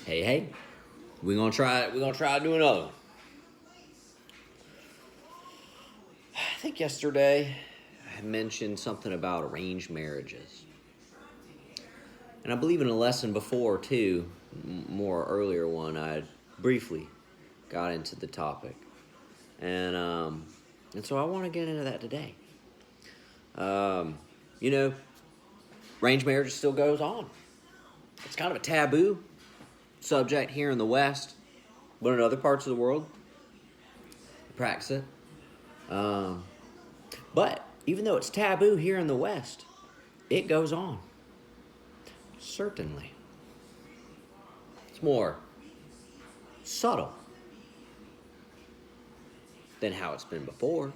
Hey, we're gonna try. We're gonna try to do another one. I think yesterday I mentioned something about arranged marriages, and I believe in a lesson before too, more earlier one. I briefly got into the topic, and so I want to get into that today. Um, you know, arranged marriage still goes on. It's kind of a taboo subject here in the West, but in other parts of the world, practice it. Um, but even though it's taboo here in the West, it goes on. Certainly. It's more subtle than how it's been before.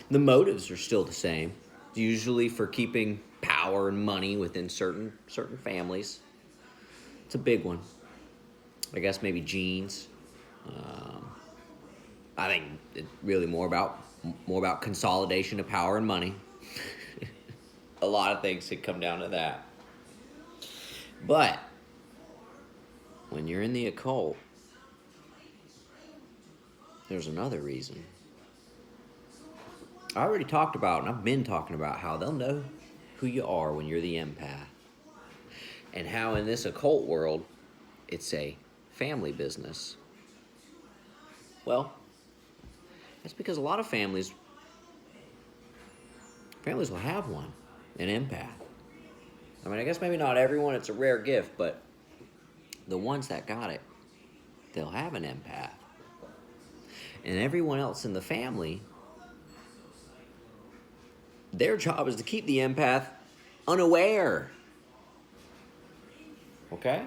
The motives are still the same, usually for keeping power and money within certain families. It's a big one. I guess maybe genes. I think it's really more about consolidation of power and money. A lot of things could come down to that. But when you're in the occult, there's another reason. I already talked about, and I've been talking about, how they'll know who you are when you're the empath. And how in this occult world, it's a family business. Well, that's because a lot of families will have one, an empath. I mean, I guess maybe not everyone, it's a rare gift, but the ones that got it, they'll have an empath. And everyone else in the family, their job is to keep the empath unaware. Okay?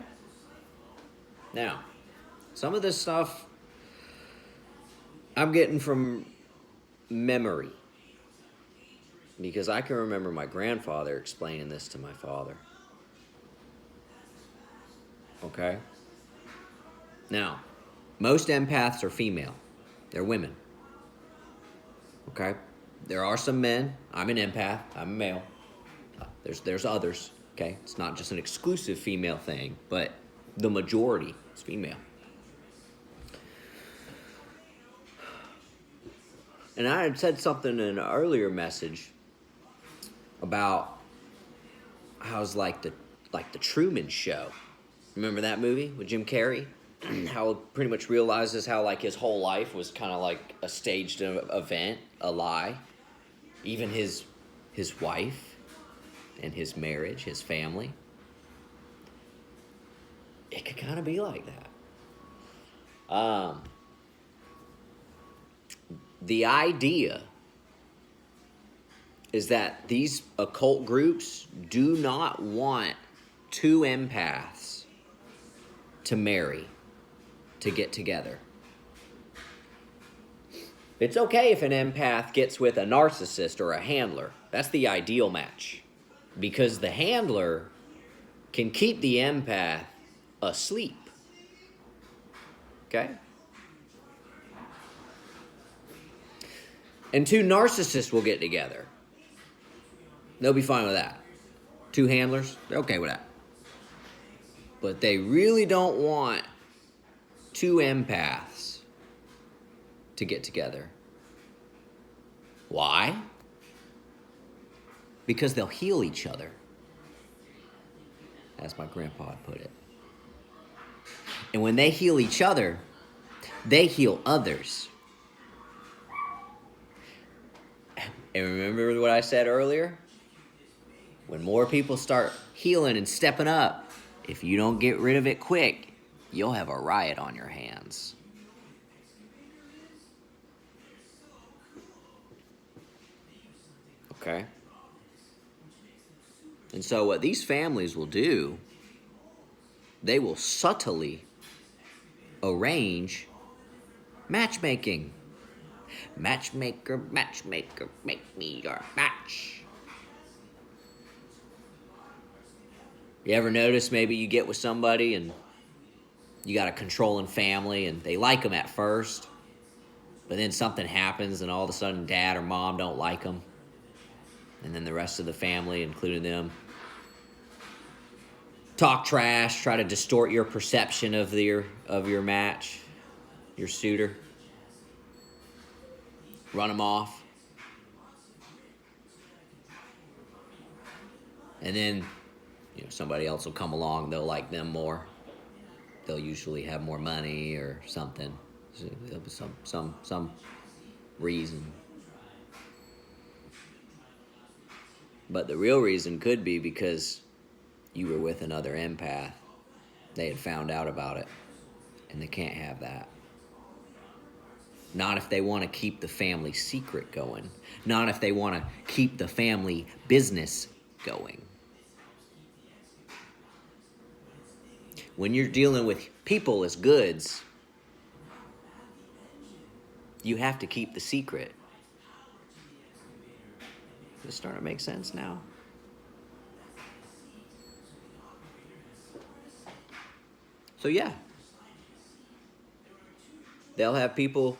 Now, some of this stuff I'm getting from memory, because I can remember my grandfather explaining this to my father. Okay? Now, most empaths are female. They're women. Okay? There are some men. I'm an empath. I'm a male. There's others. Okay? It's not just an exclusive female thing, but the majority is female. And I had said something in an earlier message about how it's like the Truman Show. Remember that movie with Jim Carrey? How it pretty much realizes how like his whole life was kind of like a staged event, a lie. Even his wife and his marriage, his family. It could kind of be like that. The idea is that these occult groups do not want two empaths to marry, to get together. It's okay if an empath gets with a narcissist or a handler. That's the ideal match. Because the handler can keep the empath asleep. Okay? And two narcissists will get together. They'll be fine with that. Two handlers, they're okay with that. But they really don't want two empaths to get together. Why? Because they'll heal each other. As my grandpa had put it. And when they heal each other, they heal others. And remember what I said earlier? When more people start healing and stepping up, if you don't get rid of it quick, you'll have a riot on your hands. Okay? And so what these families will do, they will subtly arrange matchmaking. Matchmaker, matchmaker, make me your match. You ever notice maybe you get with somebody and you got a controlling family and they like them at first, but then something happens and all of a sudden dad or mom don't like them, and then the rest of the family, including them, talk trash, try to distort your perception of your match, your suitor, run them off, and then somebody else will come along. They'll like them more. They'll usually have more money or something. So there'll be some reason. But the real reason could be because you were with another empath. They had found out about it, and they can't have that. Not if they want to keep the family secret going. Not if they want to keep the family business going. When you're dealing with people as goods, you have to keep the secret. Is it starting to make sense now? So yeah, they'll have people,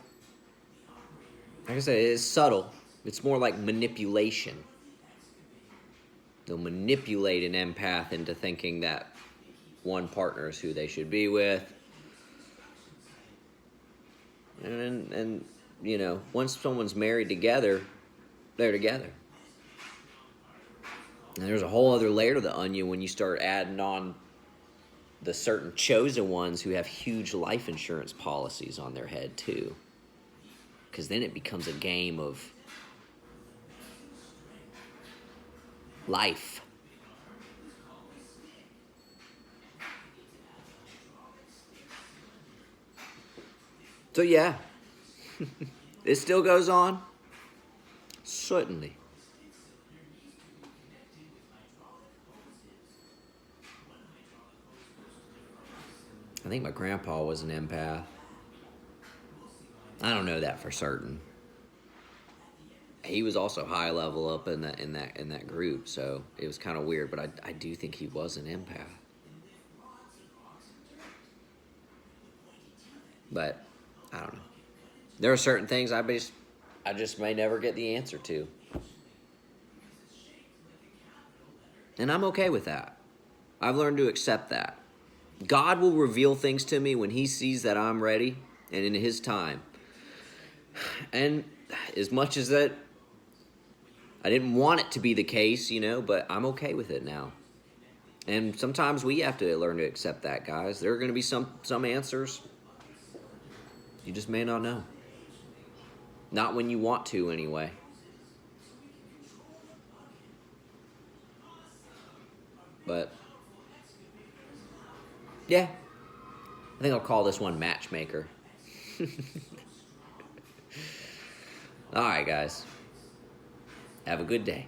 like I said, it's subtle. It's more like manipulation. They'll manipulate an empath into thinking that one partner is who they should be with. And once someone's married together, they're together. And there's a whole other layer to the onion when you start adding on the certain chosen ones who have huge life insurance policies on their head too. Because then it becomes a game of life. So yeah, it still goes on. Certainly. I think my grandpa was an empath. I don't know that for certain. He was also high level up in that group, so it was kind of weird. But I do think he was an empath. But I don't know. There are certain things I just may never get the answer to, and I'm okay with that. I've learned to accept that. God will reveal things to me when He sees that I'm ready and in His time. And as much as that, I didn't want it to be the case, but I'm okay with it now. And sometimes we have to learn to accept that, guys. There are going to be some answers you just may not know. Not when you want to, anyway. But yeah, I think I'll call this one Matchmaker. All right, guys. Have a good day.